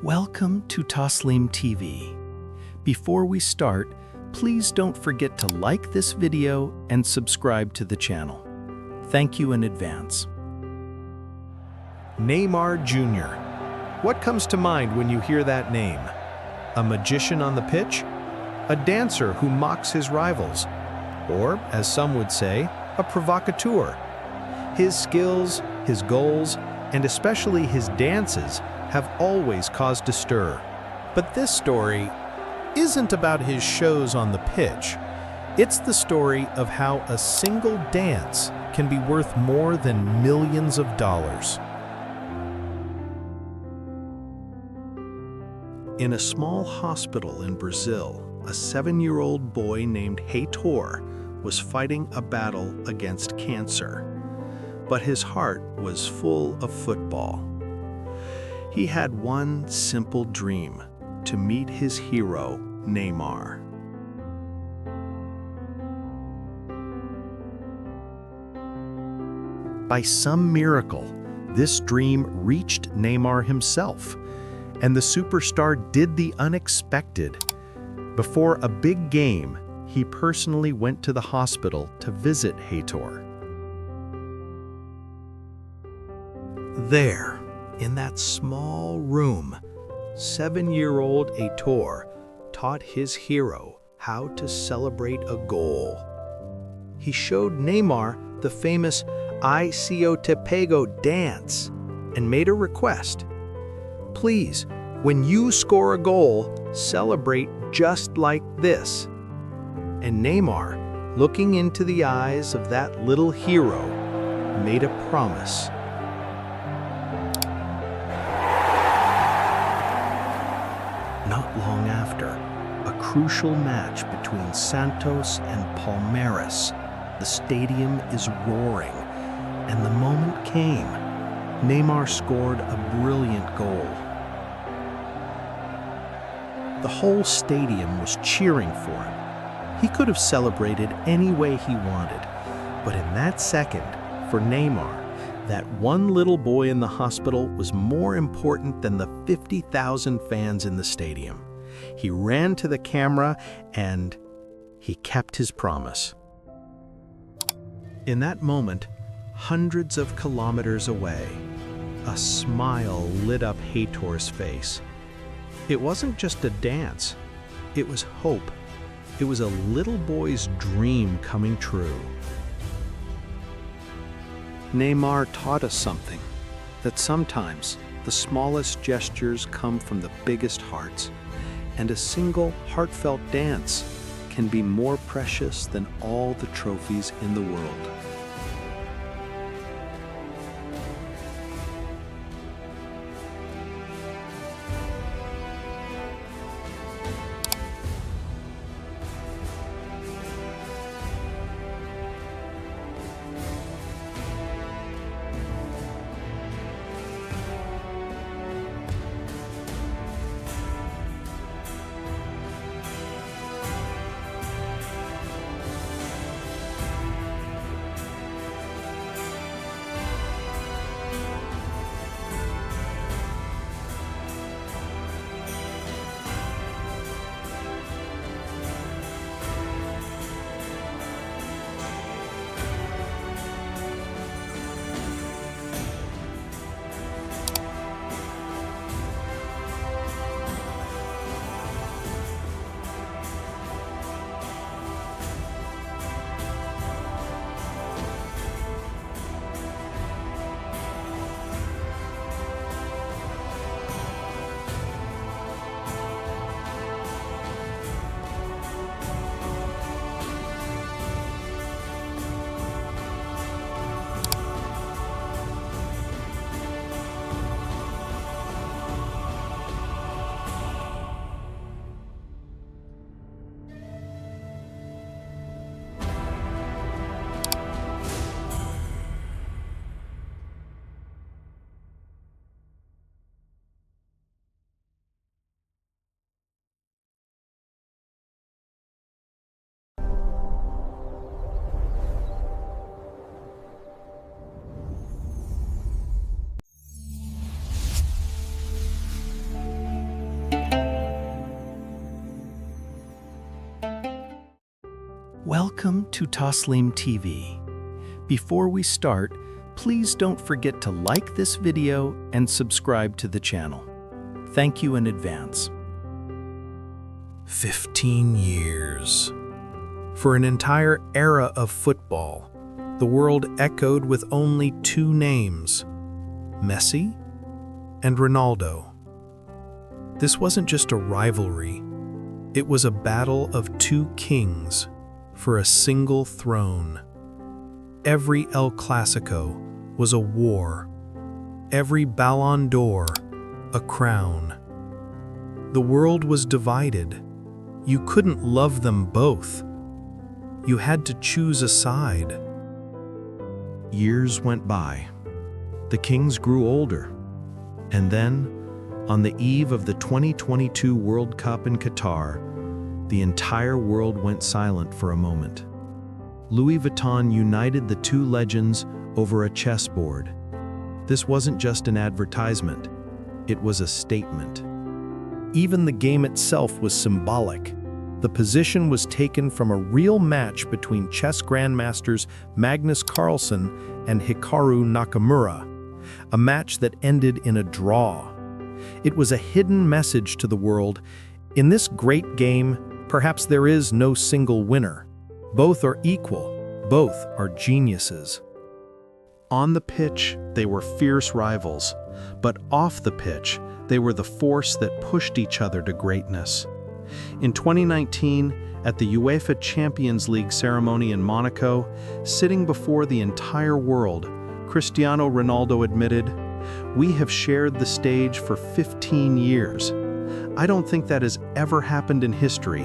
Welcome to Taslim TV. Before we start, please don't forget to like this video and subscribe to the channel. Thank you in advance. Neymar Jr. What comes to mind when you hear that name? A magician on the pitch? A dancer who mocks his rivals? Or, as some would say, a provocateur? His skills, his goals, and especially his dances have always caused a stir. But this story isn't about his shows on the pitch. It's the story of how a single dance can be worth more than millions of dollars. In a small hospital in Brazil, a 7-year-old boy named Heitor was fighting a battle against cancer. But his heart was full of football. He had one simple dream: to meet his hero, Neymar. By some miracle, this dream reached Neymar himself, and the superstar did the unexpected. Before a big game, he personally went to the hospital to visit Heitor. There, in that small room, 7-year-old Heitor taught his hero how to celebrate a goal. He showed Neymar the famous "I Sio Te Pego" dance and made a request. Please, when you score a goal, celebrate just like this. And Neymar, looking into the eyes of that little hero, made a promise. Not long after, a crucial match between Santos and Palmeiras. The stadium is roaring, and the moment came. Neymar scored a brilliant goal. The whole stadium was cheering for him. He could have celebrated any way he wanted, but in that second, for Neymar, that one little boy in the hospital was more important than the 50,000 fans in the stadium. He ran to the camera and he kept his promise. In that moment, hundreds of kilometers away, a smile lit up Heitor's face. It wasn't just a dance, it was hope. It was a little boy's dream coming true. Neymar taught us something, that sometimes the smallest gestures come from the biggest hearts, and a single heartfelt dance can be more precious than all the trophies in the world. Welcome to Taslim TV. Before we start, please don't forget to like this video and subscribe to the channel. Thank you in advance. 15 years. For an entire era of football, the world echoed with only two names, Messi and Ronaldo. This wasn't just a rivalry, it was a battle of two kings for a single throne. Every El Clasico was a war, every Ballon d'Or a crown. The world was divided. You couldn't love them both. You had to choose a side. Years went by. The kings grew older. And then, on the eve of the 2022 World Cup in Qatar, the entire world went silent for a moment. Louis Vuitton united the two legends over a chessboard. This wasn't just an advertisement, it was a statement. Even the game itself was symbolic. The position was taken from a real match between chess grandmasters Magnus Carlsen and Hikaru Nakamura, a match that ended in a draw. It was a hidden message to the world. In this great game, perhaps there is no single winner. Both are equal. Both are geniuses. On the pitch, they were fierce rivals, but off the pitch, they were the force that pushed each other to greatness. In 2019, at the UEFA Champions League ceremony in Monaco, sitting before the entire world, Cristiano Ronaldo admitted, "We have shared the stage for 15 years. I don't think that has ever happened in history.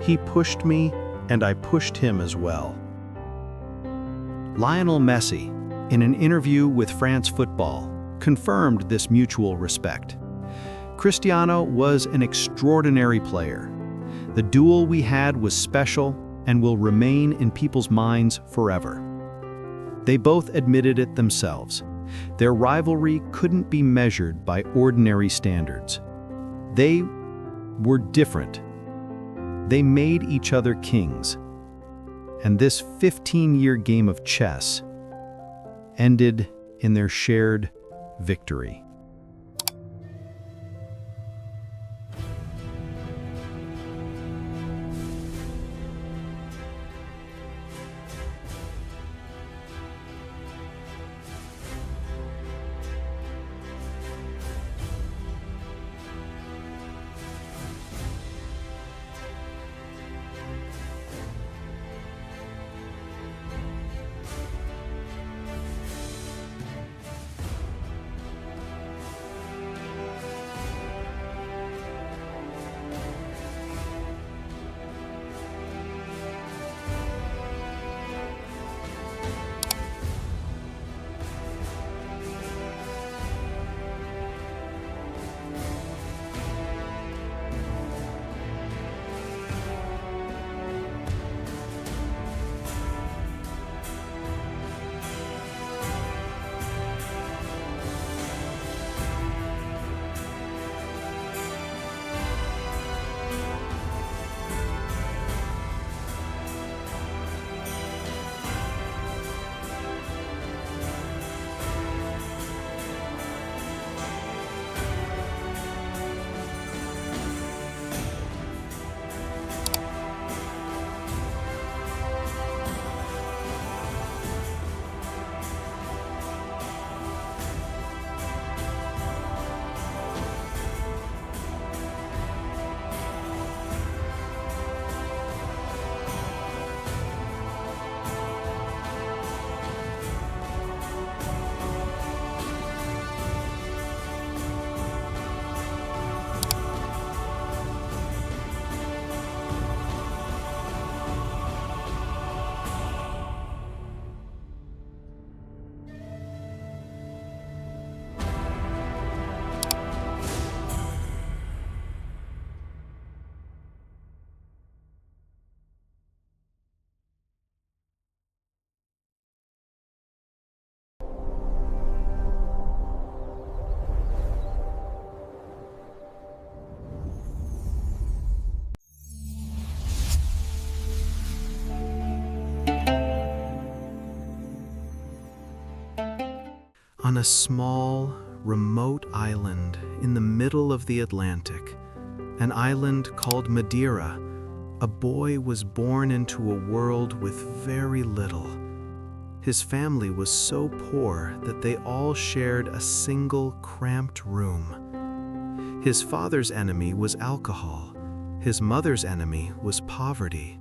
He pushed me, and I pushed him as well." Lionel Messi, in an interview with France Football, confirmed this mutual respect. Cristiano was an extraordinary player. The duel we had was special and will remain in people's minds forever. They both admitted it themselves. Their rivalry couldn't be measured by ordinary standards. They were different. They made each other kings. And this 15-year game of chess ended in their shared victory. On a small, remote island in the middle of the Atlantic, an island called Madeira, a boy was born into a world with very little. His family was so poor that they all shared a single cramped room. His father's enemy was alcohol. His mother's enemy was poverty.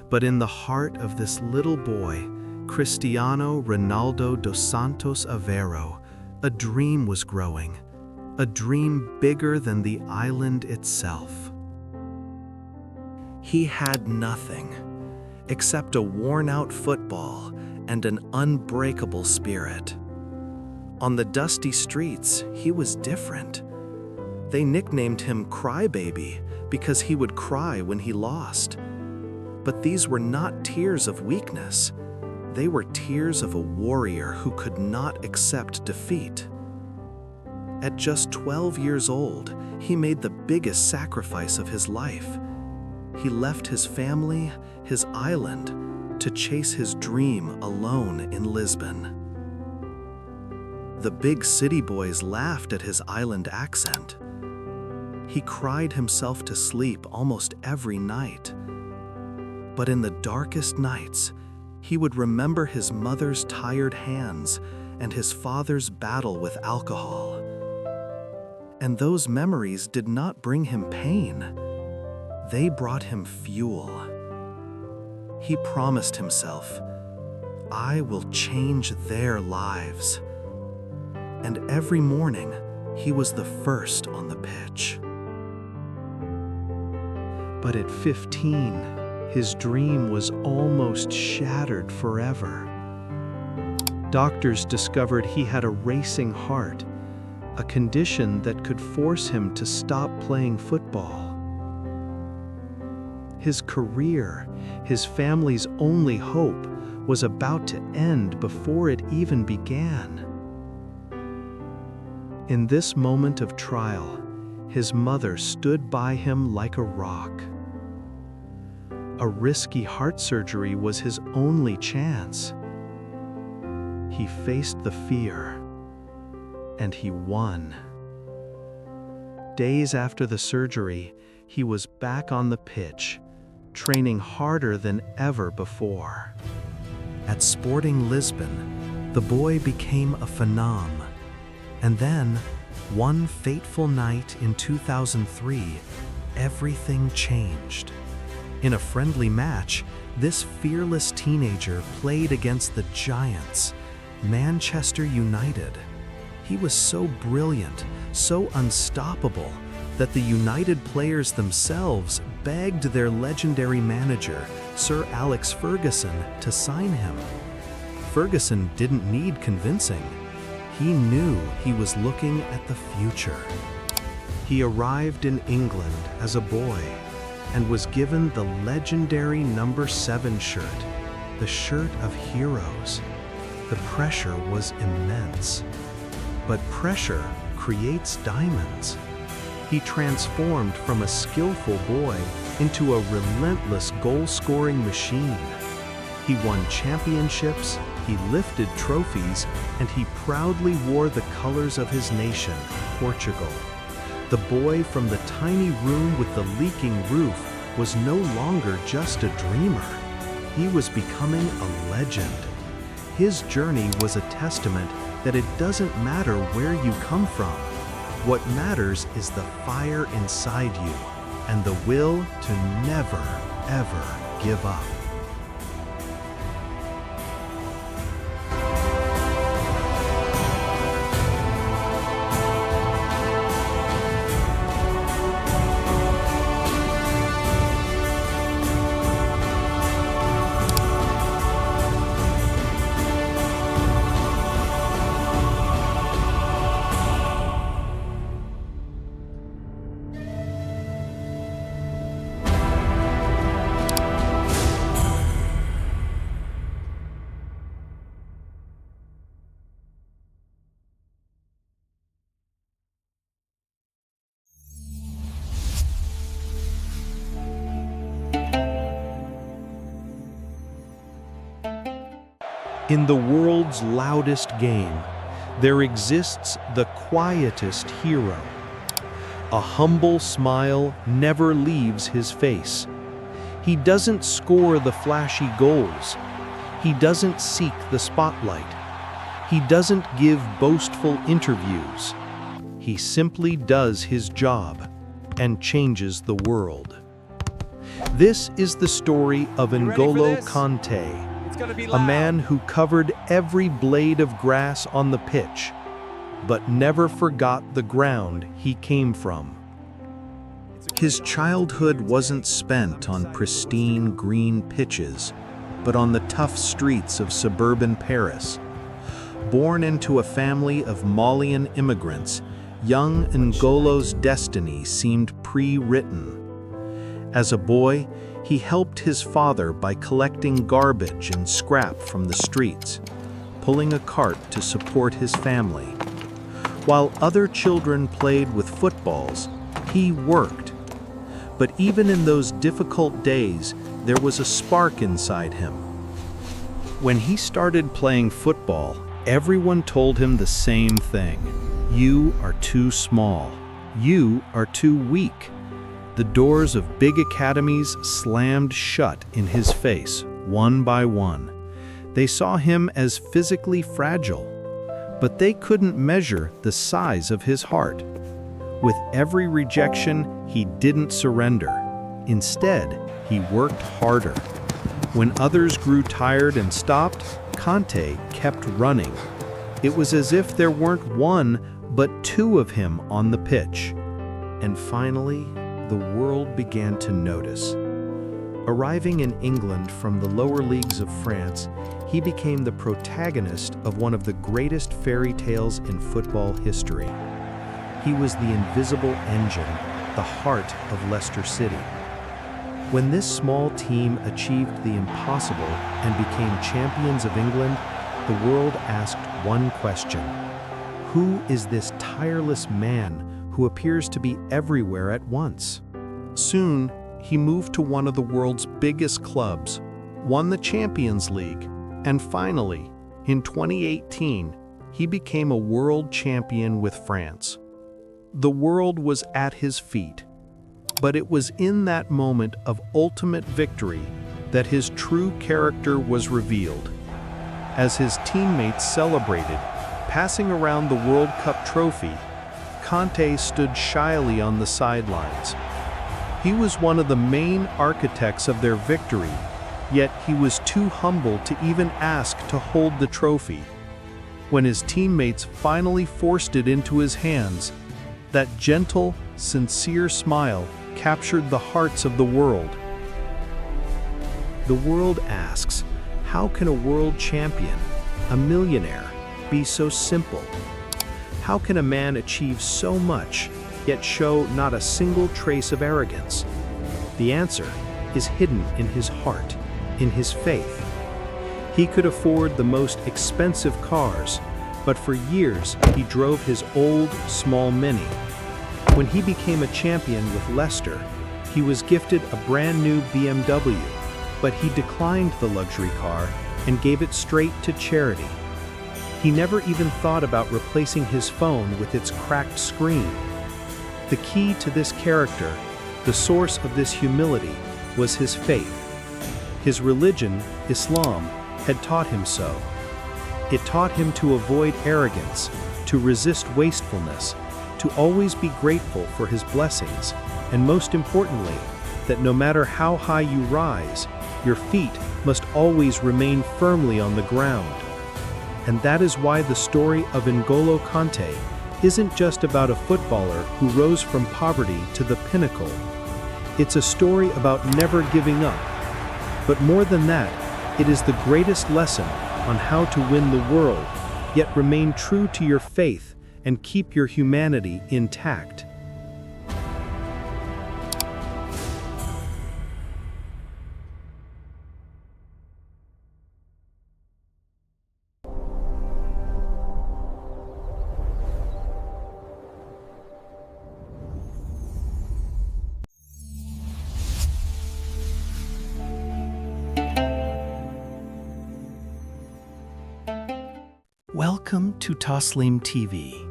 But in the heart of this little boy, Cristiano Ronaldo dos Santos Aveiro, a dream was growing, a dream bigger than the island itself. He had nothing except a worn-out football and an unbreakable spirit. On the dusty streets, he was different. They nicknamed him Crybaby because he would cry when he lost. But these were not tears of weakness. They were tears of a warrior who could not accept defeat. At just 12 years old, he made the biggest sacrifice of his life. He left his family, his island, to chase his dream alone in Lisbon. The big city boys laughed at his island accent. He cried himself to sleep almost every night. But in the darkest nights, he would remember his mother's tired hands and his father's battle with alcohol. And those memories did not bring him pain. They brought him fuel. He promised himself, "I will change their lives." And every morning, he was the first on the pitch. But at 15, his dream was almost shattered forever. Doctors discovered he had a racing heart, a condition that could force him to stop playing football. His career, his family's only hope, was about to end before it even began. In this moment of trial, his mother stood by him like a rock. A risky heart surgery was his only chance. He faced the fear, and he won. Days after the surgery, he was back on the pitch, training harder than ever before. At Sporting Lisbon, the boy became a phenom. And then, one fateful night in 2003, everything changed. In a friendly match, this fearless teenager played against the giants, Manchester United. He was so brilliant, so unstoppable, that the United players themselves begged their legendary manager, Sir Alex Ferguson, to sign him. Ferguson didn't need convincing. He knew he was looking at the future. He arrived in England as a boy and was given the legendary number 7 shirt, the shirt of heroes. The pressure was immense. But pressure creates diamonds. He transformed from a skillful boy into a relentless goal-scoring machine. He won championships, he lifted trophies, and he proudly wore the colors of his nation, Portugal. The boy from the tiny room with the leaking roof was no longer just a dreamer. He was becoming a legend. His journey was a testament that it doesn't matter where you come from. What matters is the fire inside you and the will to never, ever give up. In the world's loudest game, there exists the quietest hero. A humble smile never leaves his face. He doesn't score the flashy goals. He doesn't seek the spotlight. He doesn't give boastful interviews. He simply does his job and changes the world. This is the story of N'Golo Kanté, a man who covered every blade of grass on the pitch, but never forgot the ground he came from. His childhood wasn't spent on pristine green pitches, but on the tough streets of suburban Paris. Born into a family of Malian immigrants, young N'Golo's destiny seemed pre-written. As a boy, he helped his father by collecting garbage and scrap from the streets, pulling a cart to support his family. While other children played with footballs, he worked. But even in those difficult days, there was a spark inside him. When he started playing football, everyone told him the same thing. You are too small. You are too weak. The doors of big academies slammed shut in his face, one by one. They saw him as physically fragile, but they couldn't measure the size of his heart. With every rejection, he didn't surrender. Instead, he worked harder. When others grew tired and stopped, Kanté kept running. It was as if there weren't one, but two of him on the pitch. And finally, the world began to notice. Arriving in England from the lower leagues of France, he became the protagonist of one of the greatest fairy tales in football history. He was the invisible engine, the heart of Leicester City. When this small team achieved the impossible and became champions of England, the world asked one question: who is this tireless man who appears to be everywhere at once? Soon, he moved to one of the world's biggest clubs, won the Champions League, and finally, in 2018, he became a world champion with France. The world was at his feet, but it was in that moment of ultimate victory that his true character was revealed. As his teammates celebrated, passing around the World Cup trophy, Kanté stood shyly on the sidelines. He was one of the main architects of their victory, yet he was too humble to even ask to hold the trophy. When his teammates finally forced it into his hands, that gentle, sincere smile captured the hearts of the world. The world asks, how can a world champion, a millionaire, be so simple? How can a man achieve so much, yet show not a single trace of arrogance? The answer is hidden in his heart, in his faith. He could afford the most expensive cars, but for years he drove his old, small Mini. When he became a champion with Leicester, he was gifted a brand new BMW, but he declined the luxury car and gave it straight to charity. He never even thought about replacing his phone with its cracked screen. The key to this character, the source of this humility, was his faith. His religion, Islam, had taught him so. It taught him to avoid arrogance, to resist wastefulness, to always be grateful for his blessings, and most importantly, that no matter how high you rise, your feet must always remain firmly on the ground. And that is why the story of N'Golo Kanté isn't just about a footballer who rose from poverty to the pinnacle. It's a story about never giving up. But more than that, it is the greatest lesson on how to win the world, yet remain true to your faith and keep your humanity intact. Welcome to Taslim TV.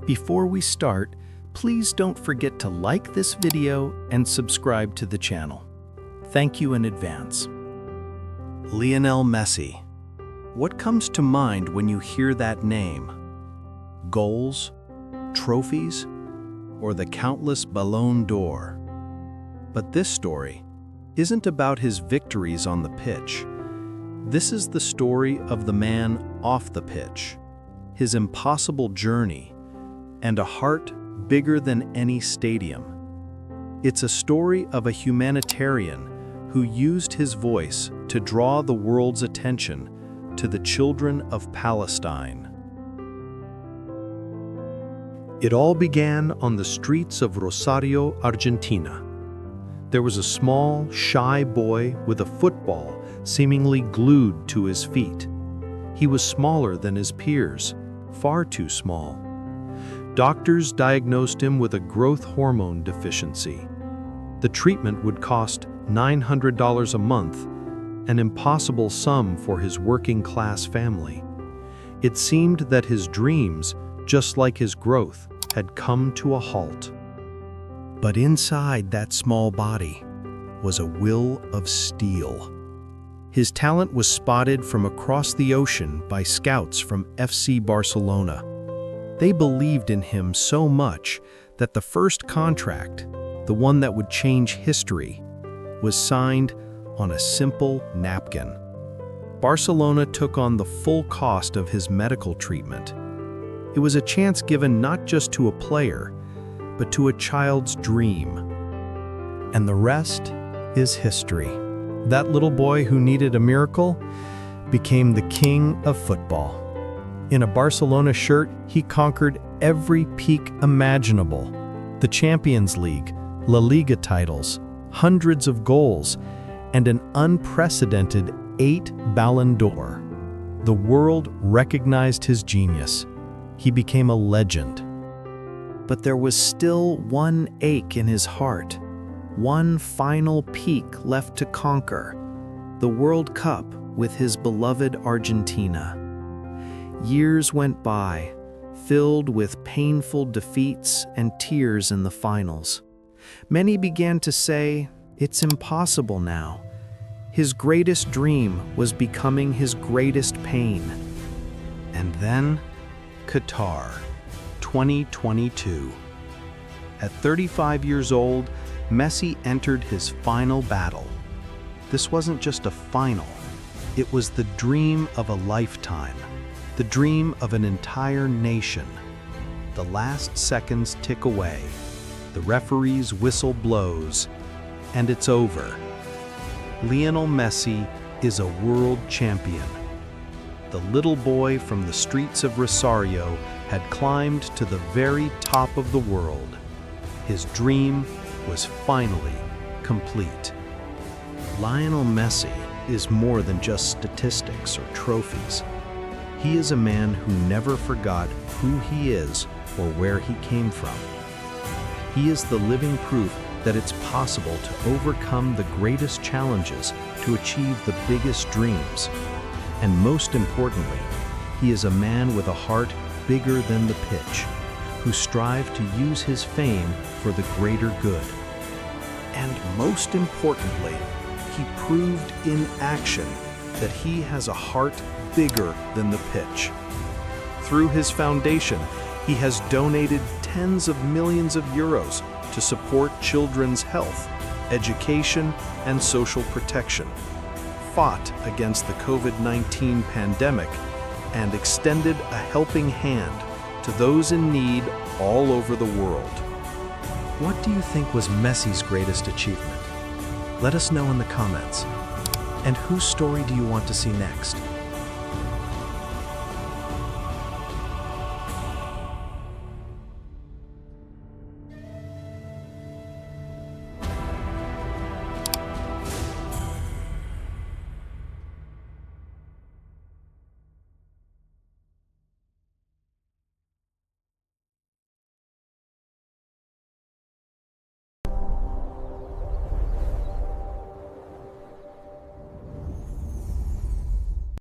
Before we start, please don't forget to like this video and subscribe to the channel. Thank you in advance. Lionel Messi. What comes to mind when you hear that name? Goals, trophies, or the countless Ballon d'Or? But this story isn't about his victories on the pitch. This is the story of the man off the pitch, his impossible journey, and a heart bigger than any stadium. It's a story of a humanitarian who used his voice to draw the world's attention to the children of Palestine. It all began on the streets of Rosario, Argentina. There was a small, shy boy with a football seemingly glued to his feet. He was smaller than his peers, far too small. Doctors diagnosed him with a growth hormone deficiency. The treatment would cost $900 a month, an impossible sum for his working-class family. It seemed that his dreams, just like his growth, had come to a halt. But inside that small body was a will of steel. His talent was spotted from across the ocean by scouts from FC Barcelona. They believed in him so much that the first contract, the one that would change history, was signed on a simple napkin. Barcelona took on the full cost of his medical treatment. It was a chance given not just to a player, but to a child's dream. And the rest is history. That little boy who needed a miracle became the king of football. In a Barcelona shirt, he conquered every peak imaginable. The Champions League, La Liga titles, hundreds of goals, and an unprecedented 8 Ballon d'Or. The world recognized his genius. He became a legend. But there was still one ache in his heart, one final peak left to conquer, the World Cup with his beloved Argentina. Years went by, filled with painful defeats and tears in the finals. Many began to say, it's impossible now. His greatest dream was becoming his greatest pain. And then, Qatar, 2022. At 35 years old, Messi entered his final battle. This wasn't just a final, it was the dream of a lifetime, the dream of an entire nation. The last seconds tick away, the referee's whistle blows, and it's over. Lionel Messi is a world champion. The little boy from the streets of Rosario had climbed to the very top of the world. His dream was finally complete. Lionel Messi is more than just statistics or trophies. He is a man who never forgot who he is or where he came from. He is the living proof that it's possible to overcome the greatest challenges to achieve the biggest dreams. And most importantly, he is a man with a heart bigger than the pitch, who strive to use his fame for the greater good. And most importantly, he proved in action that he has a heart bigger than the pitch. Through his foundation, he has donated tens of millions of euros to support children's health, education, and social protection, fought against the COVID-19 pandemic, and extended a helping hand to those in need all over the world. What do you think was Messi's greatest achievement? Let us know in the comments. And whose story do you want to see next?